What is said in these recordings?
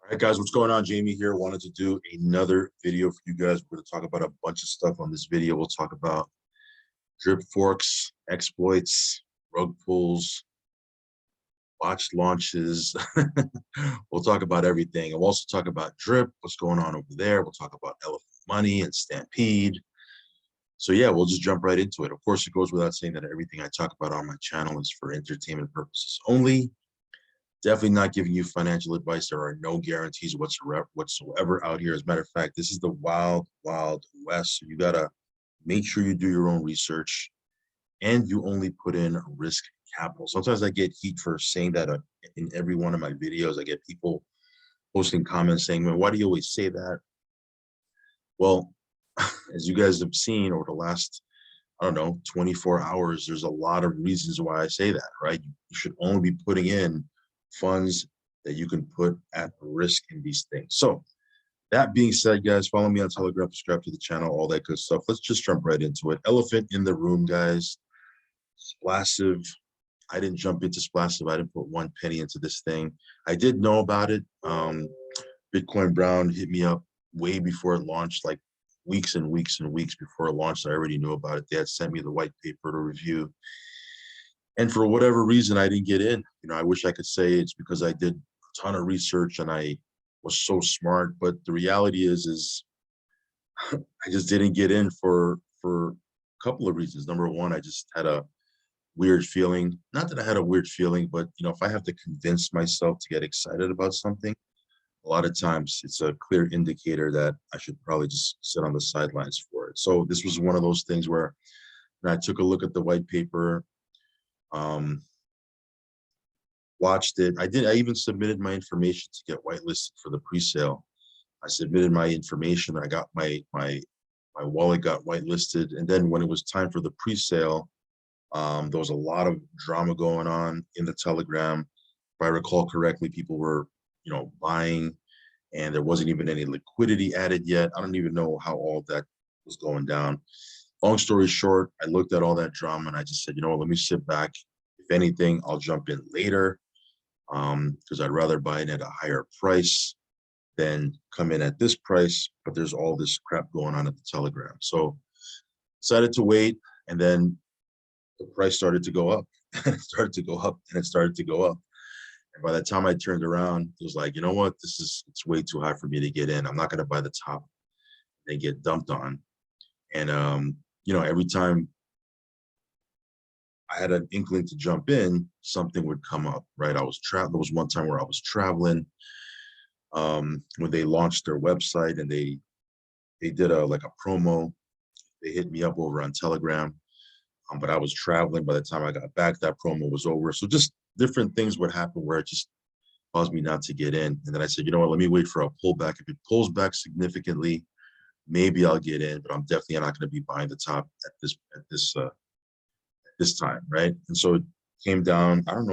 All right, guys, what's going on? Jamie here. Wanted to do another video for you guys. We're going to talk about a bunch of stuff on this video. We'll talk about drip forks, exploits, rug pulls, watch launches. We'll talk about everything. And we'll also talk about drip, what's going on over there. We'll talk about elephant money and stampede. So yeah, we'll just jump right into it. Of course, it goes without saying that everything I talk about on my channel is for entertainment purposes only. Definitely not giving you financial advice. There are no guarantees whatsoever out here. As a matter of fact, this is the wild, wild west. So you got to make sure you do your own research and you only put in risk capital. Sometimes I get heat for saying that in every one of my videos. I get people posting comments saying, man, why do you always say that? Well, as you guys have seen over the last, I don't know, 24 hours, there's a lot of reasons why I say that, right? You should only be putting in funds that you can put at risk in these things. So that being said, guys, follow me on Telegram, subscribe to the channel, all that good stuff. Let's just jump right into it. Elephant in the room, guys. Splassive. I didn't jump into Splassive. I didn't put 1 penny into this thing. I did know about it. Bitcoin Brown hit me up way before it launched, like weeks and weeks and weeks before it launched. I already knew about it. They had sent me the white paper to review. And for whatever reason, I didn't get in. You know, I wish I could say it's because I did a ton of research and I was so smart. But the reality is I just didn't get in for a couple of reasons. Number one, I just had a weird feeling. Not that I had a weird feeling, but you know, if I have to convince myself to get excited about something, a lot of times it's a clear indicator that I should probably just sit on the sidelines for it. So this was one of those things where I took a look at the white paper. Watched it. I even submitted my information to get whitelisted for the pre-sale. I submitted my information. I got my wallet got whitelisted, and then when it was time for the pre-sale, there was a lot of drama going on in the Telegram. If I recall correctly, people were, you know, buying, and there wasn't even any liquidity added yet. I don't even know how all that was going down. Long story short, I looked at all that drama and I just said, you know what, let me sit back. If anything, I'll jump in later because I'd rather buy it at a higher price than come in at this price. But there's all this crap going on at the Telegram. So decided to wait, and then the price started to go up. It started to go up and it started to go up. And by the time I turned around, it was like, you know what, it's way too high for me to get in. I'm not going to buy the top and get dumped on. And you know, every time I had an inkling to jump in, something would come up, right? There was one time where I was traveling when they launched their website, and they did like a promo. They hit me up over on Telegram, but I was traveling. By the time I got back, that promo was over. So just different things would happen where it just caused me not to get in. And then I said, you know what, let me wait for a pullback. If it pulls back significantly, maybe I'll get in, but I'm definitely not going to be buying the top at this time, right? And so it came down. I don't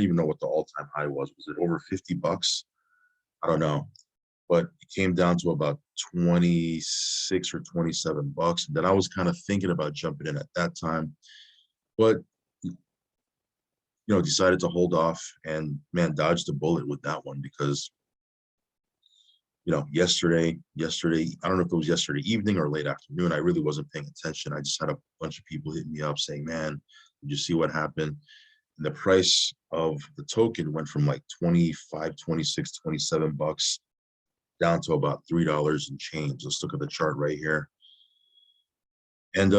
even know what the all-time high was. Was it over 50 bucks? I don't know, but it came down to about 26 or 27 bucks. And then I was kind of thinking about jumping in at that time, but you know, decided to hold off, and man, dodged a bullet with that one because, you know, yesterday, I don't know if it was yesterday evening or late afternoon, I really wasn't paying attention. I just had a bunch of people hitting me up saying, man, did you see what happened? And the price of the token went from like 25, 26, 27 bucks down to about $3 and change. Let's look at the chart right here. And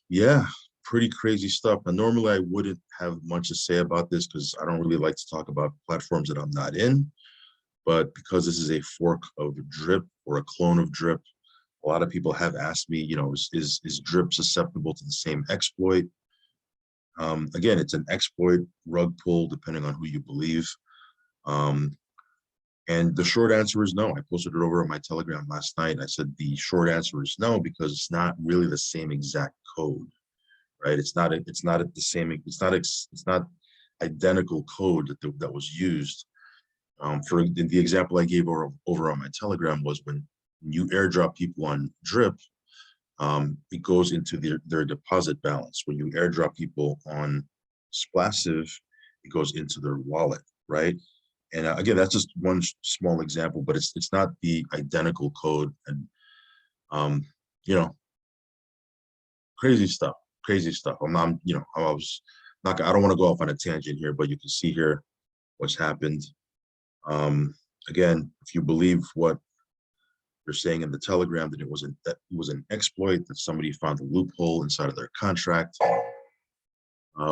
yeah, pretty crazy stuff. And normally I wouldn't have much to say about this because I don't really like to talk about platforms that I'm not in. But because this is a fork of Drip or a clone of Drip, a lot of people have asked me, you know, is Drip susceptible to the same exploit? Again, it's an exploit, rug pull, depending on who you believe. And the short answer is no. I posted it over on my Telegram last night. I said the short answer is no, because it's not really the same exact code, right? It's not identical code that was used. For the example I gave over on my Telegram was when you airdrop people on Drip, it goes into their deposit balance. When you airdrop people on Splassive, it goes into their wallet, right? And again, that's just one small example, but it's not the identical code. And you know, crazy stuff, crazy stuff. I'm not, you know, I was not, I don't want to go off on a tangent here, but you can see here what's happened. Again, if you believe what they're saying in the Telegram, that it was an exploit, that somebody found a loophole inside of their contract,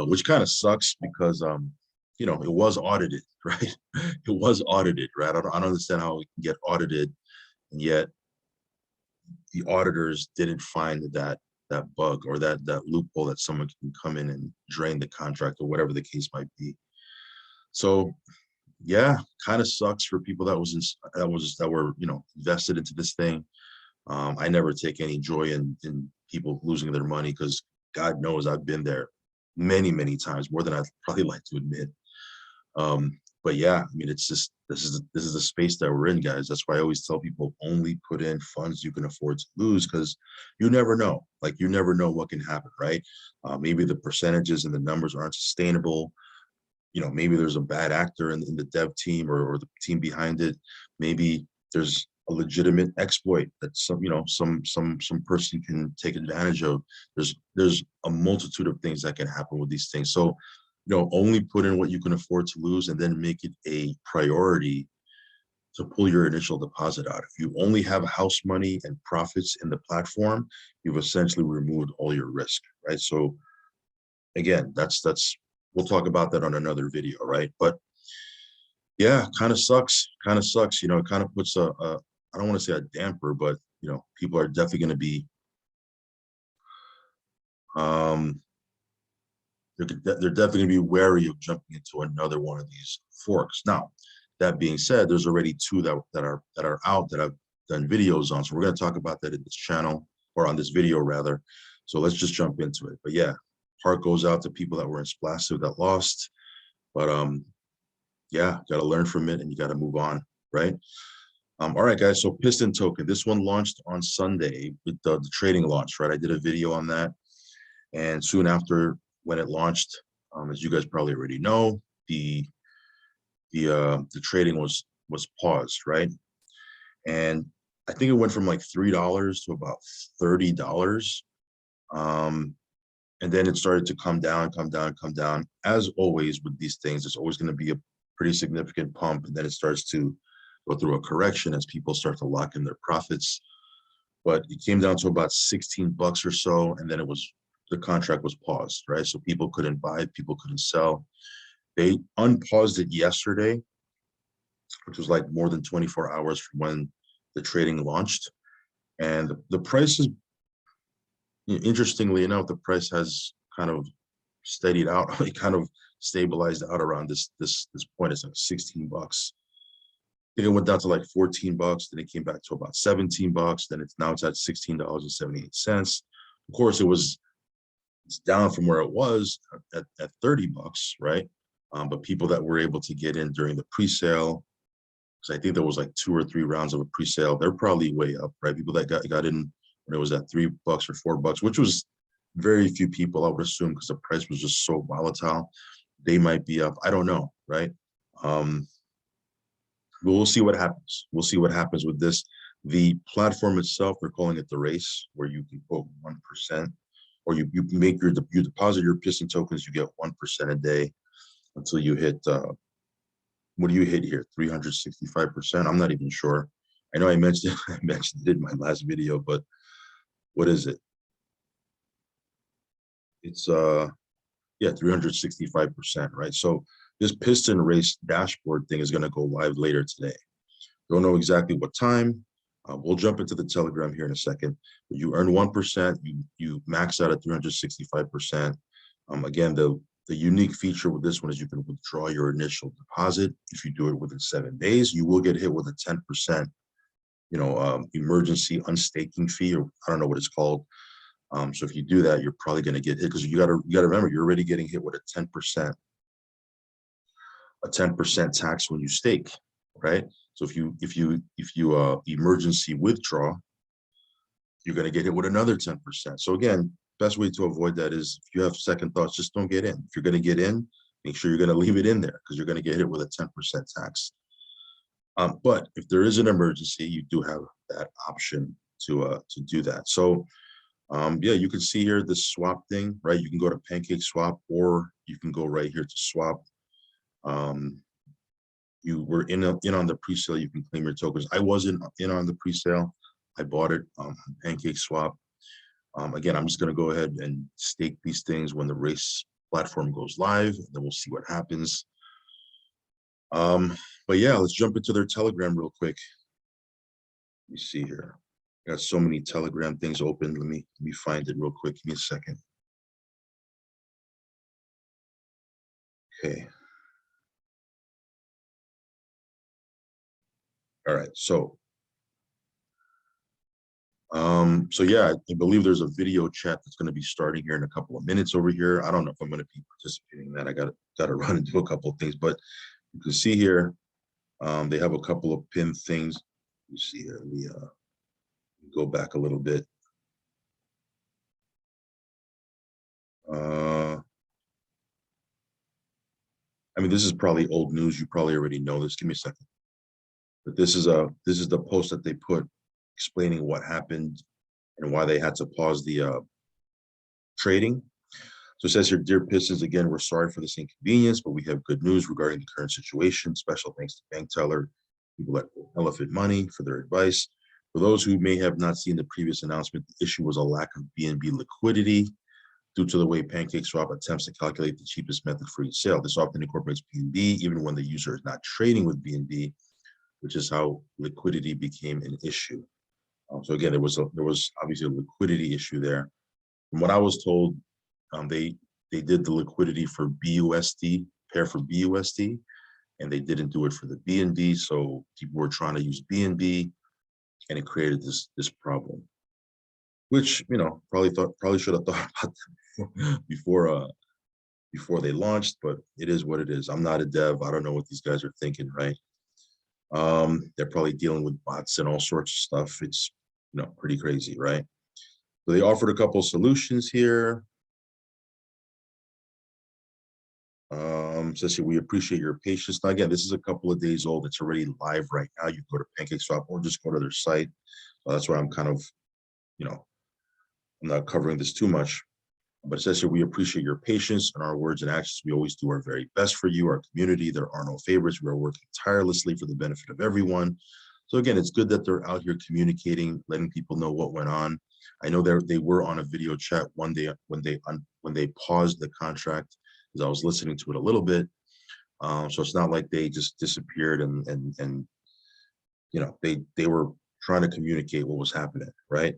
which kind of sucks because you know, it was audited, right? It was audited, right? I don't understand how it can get audited, and yet the auditors didn't find that bug or that loophole that someone can come in and drain the contract or whatever the case might be. So yeah, kind of sucks for people that were, you know, invested into this thing. I never take any joy in people losing their money, because God knows I've been there many, many times, more than I'd probably like to admit. But yeah, I mean, it's just, this is the space that we're in, guys. That's why I always tell people, only put in funds you can afford to lose, because you never know. Like, you never know what can happen, right? Maybe the percentages and the numbers aren't sustainable. You know, maybe there's a bad actor in the dev team or the team behind it. Maybe there's a legitimate exploit that some person can take advantage of. There's a multitude of things that can happen with these things. So, you know, only put in what you can afford to lose, and then make it a priority to pull your initial deposit out. If you only have house money and profits in the platform, you've essentially removed all your risk, right? So again, that's we'll talk about that on another video, right? But yeah, kind of sucks. You know, it kind of puts I don't want to say a damper, but you know, people are definitely going to be they're definitely going to be wary of jumping into another one of these forks. Now, that being said, there's already two that are out that I've done videos on. So we're going to talk about that in this channel, or on this video rather. So let's just jump into it. But yeah, heart goes out to people that were in Splastive that lost. But yeah, got to learn from it, and you got to move on, right? All right, guys. So Piston token, this one launched on Sunday with the trading launch, right? I did a video on that, and soon after, when it launched, as you guys probably already know, the trading was paused, right? And I think it went from like $3 to about $30. And then it started to come down. As always with these things, there's always going to be a pretty significant pump, and then it starts to go through a correction as people start to lock in their profits. But it came down to about 16 bucks or so, and then the contract was paused, right? So people couldn't buy, people couldn't sell. They unpaused it yesterday, which was like more than 24 hours from when the trading launched. And the price is, interestingly enough, the price has kind of steadied out. It kind of stabilized out around this point. It's like 16 bucks. I think it went down to like 14 bucks. Then it came back to about 17 bucks. Then it's at $16.78. Of course, it's down from where it was at 30 bucks, right? But people that were able to get in during the pre-sale, because I think there was like 2 or 3 rounds of a pre-sale, they're probably way up, right? People that got in when it was at $3 or $4, which was very few people, I would assume, because the price was just so volatile. They might be up. I don't know, right? But we'll see what happens. We'll see what happens with this. The platform itself, they're calling it the race, where you can quote 1%, or you make you deposit your Piston tokens, you get 1% a day until you hit what do you hit here? 365%. I'm not even sure. I know I mentioned it in my last video, but what is it? It's yeah, 365%, right? So this Piston race dashboard thing is going to go live later today. Don't know exactly what time. We'll jump into the Telegram here in a second. But you earn 1%. You max out at 365%. Again, the unique feature with this one is you can withdraw your initial deposit. If you do it within 7 days, you will get hit with a 10%, emergency unstaking fee, or I don't know what it's called. So if you do that, you're probably going to get hit, because you got to remember, you're already getting hit with a 10% tax when you stake, right? So if you emergency withdraw, you're going to get hit with another 10%. So again, best way to avoid that is, if you have second thoughts, just don't get in. If you're going to get in, make sure you're going to leave it in there because you're going to get hit with a 10% tax. But if there is an emergency, you do have that option to do that. So yeah, you can see here this swap thing, right? You can go to Pancake Swap, or you can go right here to swap. You were in on the pre-sale, you can claim your tokens. I wasn't in on the pre-sale. I bought it on Pancake Swap. Again, I'm just going to go ahead and stake these things when the race platform goes live, and then we'll see what happens. But yeah, let's jump into their Telegram real quick. Let me see here. Got so many Telegram things open. Let me find it real quick. Give me a second. Okay. All right. So yeah, I believe there's a video chat that's going to be starting here in a couple of minutes over here. I don't know if I'm going to be participating in that. I got to run and do a couple of things, but you can see here, they have a couple of pinned things. You see here, let me go back a little bit. I mean, this is probably old news. You probably already know this. Give me a second. But this is the post that they put explaining what happened and why they had to pause the trading. So it says here, dear Pistons, again, we're sorry for this inconvenience, but we have good news regarding the current situation. Special thanks to bank teller, people at Elephant Money for their advice. For those who may have not seen the previous announcement, the issue was a lack of BNB liquidity due to the way Pancake Swap attempts to calculate the cheapest method for each sale. This often incorporates BNB, even when the user is not trading with BNB, which is how liquidity became an issue. So again, there was obviously a liquidity issue there. From what I was told, they did the liquidity for BUSD, pair for BUSD, and they didn't do it for the BNB. So people were trying to use BNB, and it created this problem, which, you know, probably should have thought about that before they launched, but it is what it is. I'm not a dev. I don't know what these guys are thinking, right? They're probably dealing with bots and all sorts of stuff. It's, you know, pretty crazy, right? So they offered a couple solutions here. Says here, we appreciate your patience. Now, again, this is a couple of days old. It's already live right now. You go to PancakeSwap or just go to their site. So that's why I'm kind of, you know, I'm not covering this too much. But it says here, we appreciate your patience and our words and actions. We always do our very best for you, our community. There are no favorites. We are working tirelessly for the benefit of everyone. So again, it's good that they're out here communicating, letting people know what went on. I know they were on a video chat one day when they paused the contract, because I was listening to it a little bit. So it's not like they just disappeared and you know, they were trying to communicate what was happening, right?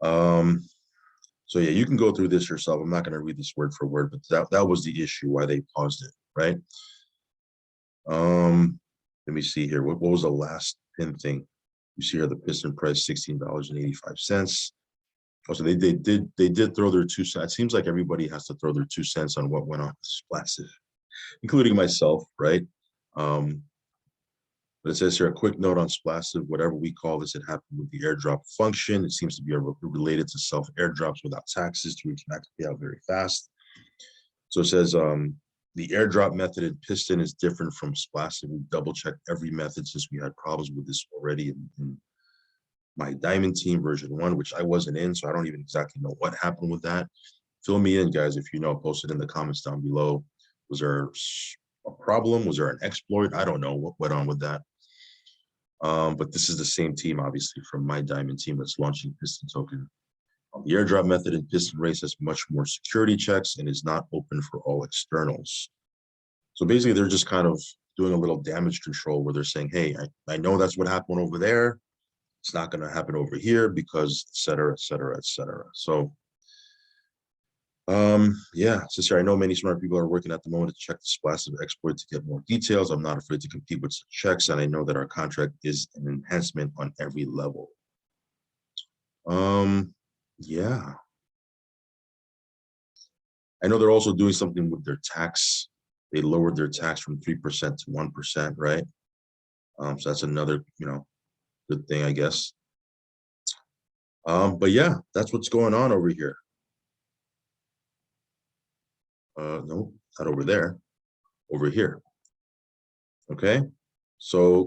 So yeah, you can go through this yourself. I'm not going to read this word for word, but that was the issue why they paused it, right? Let me see here. What was the last pin thing? You see here the Piston price $16.85. Also, they did throw their 2 cents. It seems like everybody has to throw their 2 cents on what went on with Splassive, including myself, right? But it says here, a quick note on Splassive, whatever we call this, it happened with the airdrop function. It seems to be related to self airdrops without taxes to reach max payout very fast. So it says the airdrop method in Piston is different from Splassive. We double checked every method since we had problems with this already in my Diamond Team version 1, which I wasn't in, so I don't even exactly know what happened with that. Fill me in, guys, if you know. Post it in the comments down below. Was there a problem? Was there an exploit? I don't know what went on with that. But this is the same team, obviously, from my Diamond Team that's launching Piston token. The airdrop method in Piston Race has much more security checks and is not open for all externals. So basically, they're just kind of doing a little damage control where they're saying, hey, I know that's what happened over there. It's not going to happen over here because et cetera, et cetera, et cetera. So yeah, sister, I know many smart people are working at the moment to check the Splassive exploit to get more details. I'm not afraid to compete with such checks, and I know that our contract is an enhancement on every level. Yeah, I know they're also doing something with their tax. They lowered their tax from 3% to 1%, right? So that's another, you know, good thing, I guess. But yeah, that's what's going on over here. No, not over there, over here. Okay, so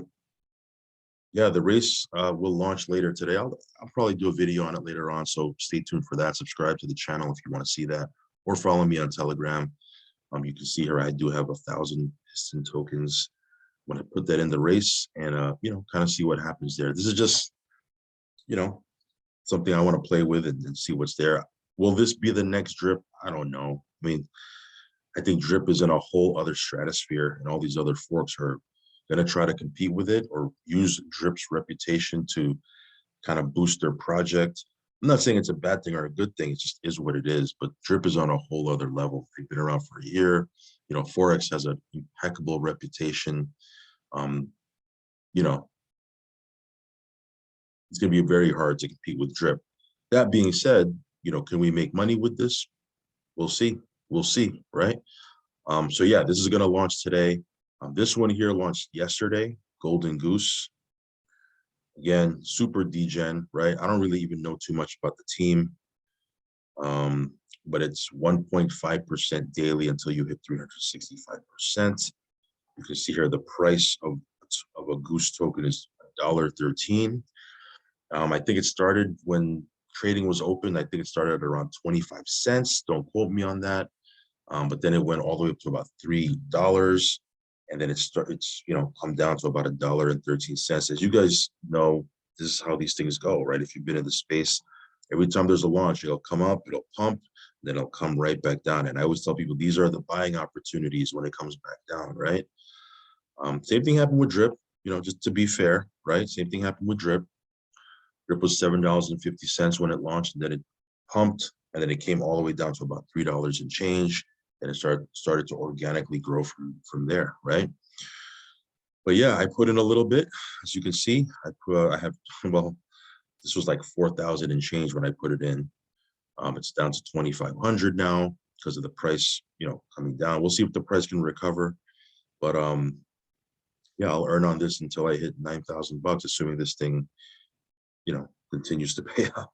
yeah, the race will launch later today. I'll probably do a video on it later on, so stay tuned for that. Subscribe to the channel if you want to see that, or follow me on Telegram. You can see here I do have 1,000 Piston tokens. When I put that in the race, and kind of see what happens there. This is just something I want to play with and see what's there. Will this be the next drip? I don't know. I mean, I think drip is in a whole other stratosphere, and all these other forks are going to try to compete with it or use drip's reputation to kind of boost their project. I'm not saying it's a bad thing or a good thing. It just is what it is. But drip is on a whole other level. They've been around for a year. Forex has an impeccable reputation. You know, it's going to be very hard to compete with drip. That being said, can we make money with this? We'll see. We'll see, right? So yeah, this is going to launch today. This one here launched yesterday, Golden Goose. Again, super degen, right? I don't really even know too much about the team, but it's 1.5% daily until you hit 365%. You can see here the price of a Goose token is $1.13. I think it started when trading was open. I think it started at around 25 cents. Don't quote me on that. But then it went all the way up to about $3. And then it's come down to about $1.13. As you guys know, this is how these things go, right? If you've been in the space, every time there's a launch, it'll come up, it'll pump, then it'll come right back down. And I always tell people these are the buying opportunities when it comes back down, right? Same thing happened with drip, just to be fair, right? Same thing happened with drip. Drip was $7.50 when it launched, and then it pumped, and then it came all the way down to about $3 and change, and it started to organically grow from there, right? But yeah, I put in a little bit, as you can see. I have this was like 4,000 and change when I put it in. It's down to 2,500 now because of the price, coming down. We'll see if the price can recover, but yeah, I'll earn on this until I hit 9,000 bucks, assuming this thing continues to pay out.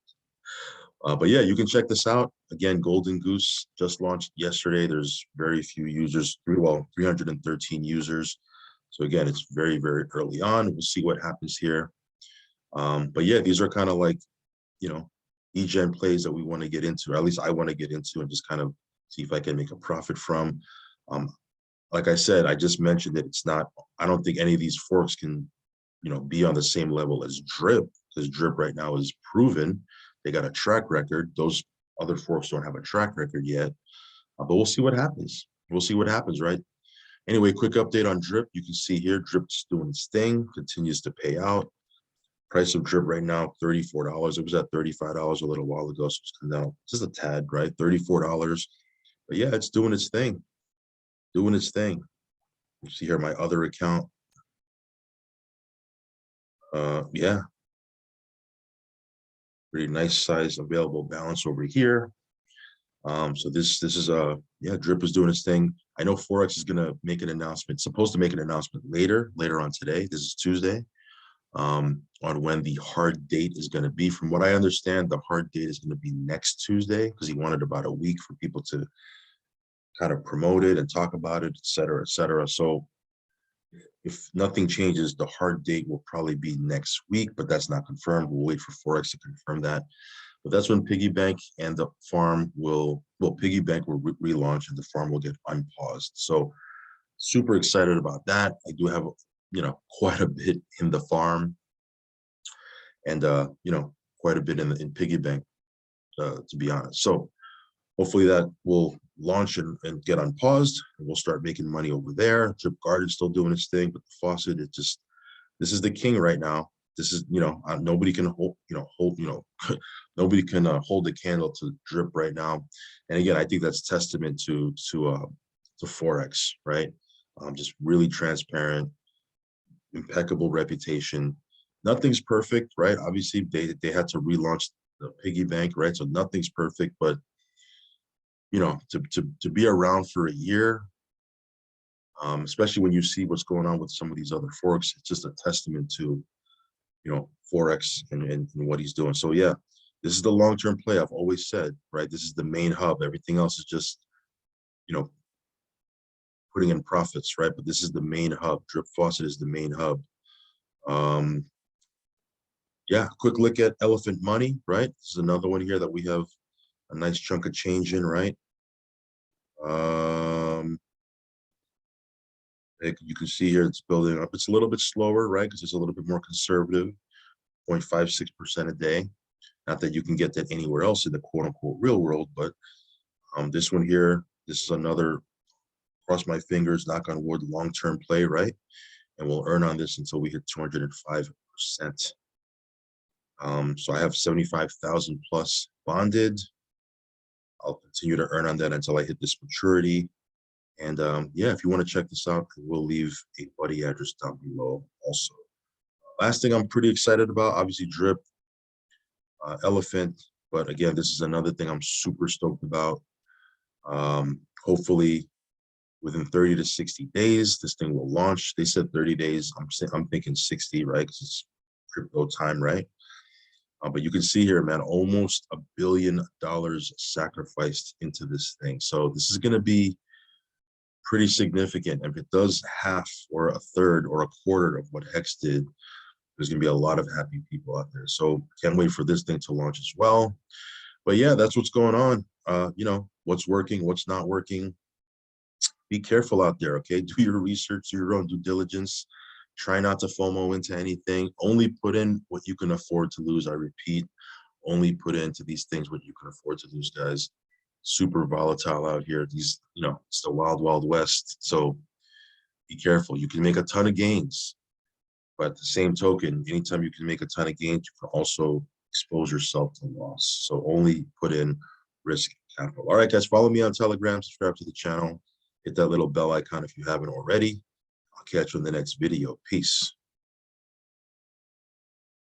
But yeah, you can check this out. Again, Golden Goose just launched yesterday. There's very few users, 313 users. So again, it's very, very early on. We'll see what happens here. But yeah, these are kind of like, degen plays that we want to get into, or at least I want to get into, and just kind of see if I can make a profit from. Like I said, I just mentioned that I don't think any of these forks can, be on the same level as drip, because drip right now is proven. They got a track record. Those other forks don't have a track record yet, but we'll see what happens. We'll see what happens, right? Anyway, quick update on drip. You can see here, drip's doing its thing, continues to pay out. Price of drip right now, $34. It was at $35 a little while ago, so it's come down just a tad, right? $34. But yeah, it's doing its thing, doing its thing. You see here my other account. Yeah, pretty nice size available balance over here. So this is drip is doing its thing. I know Forex is gonna make an announcement, supposed to make an announcement later on today. This is Tuesday, on when the hard date is gonna be. From what I understand, the hard date is gonna be next Tuesday, because he wanted about a week for people to kind of promote it and talk about it, et cetera, et cetera. So if nothing changes, the hard date will probably be next week, but that's not confirmed. We'll wait for Forex to confirm that. But that's when Piggy Bank and the farm Piggy Bank will relaunch, and the farm will get unpaused. So super excited about that. I do have, quite a bit in the farm, and, quite a bit in Piggy Bank, to be honest. So hopefully that will launch and get unpaused, and we'll start making money over there. Drip Garden's still doing its thing, but the faucet, this is the king right now. This is, nobody can nobody can hold a candle to drip right now. And again, I think that's testament to Forex, right? Just really transparent, impeccable reputation. Nothing's perfect, right? Obviously, they had to relaunch the Piggy Bank, right? So nothing's perfect, but to be around for a year, especially when you see what's going on with some of these other forks, it's just a testament to, Forex and what he's doing. So yeah, this is the long-term play. I've always said, right? This is the main hub. Everything else is just, putting in profits, right? But this is the main hub. Drip Faucet is the main hub. Yeah, quick look at Elephant Money, right? This is another one here that we have a nice chunk of change in, right? You can see here it's building up. It's a little bit slower, right? Because it's a little bit more conservative, 0.56% a day. Not that you can get that anywhere else in the quote unquote real world, but this one here, this is another, cross my fingers, knock on wood, long-term play, right? And we'll earn on this until we hit 205%. So I have 75,000 plus bonded. I'll continue to earn on that until I hit this maturity. And yeah, if you want to check this out, we'll leave a buddy address down below also. Last thing I'm pretty excited about, obviously Drip, Elephant, but again, this is another thing I'm super stoked about. Hopefully within 30 to 60 days, this thing will launch. They said 30 days. I'm thinking 60, right? Because it's crypto time, right? But you can see here, man, almost $1 billion sacrificed into this thing. So this is going to be pretty significant. If it does half or a third or a quarter of what Hex did, there's going to be a lot of happy people out there. So can't wait for this thing to launch as well. But yeah, that's what's going on. You know, what's working, what's not working. Be careful out there, okay? Do your research, do your own due diligence. Try not to FOMO into anything. Only put in what you can afford to lose. I repeat, only put into these things what you can afford to lose, guys. Super volatile out here. These, you know, it's the wild, wild west. So be careful. You can make a ton of gains, but at the same token, anytime you can make a ton of gains, you can also expose yourself to loss. So only put in risk capital. All right, guys, follow me on Telegram, subscribe to the channel, hit that little bell icon if you haven't already. I'll catch you in the next video. Peace.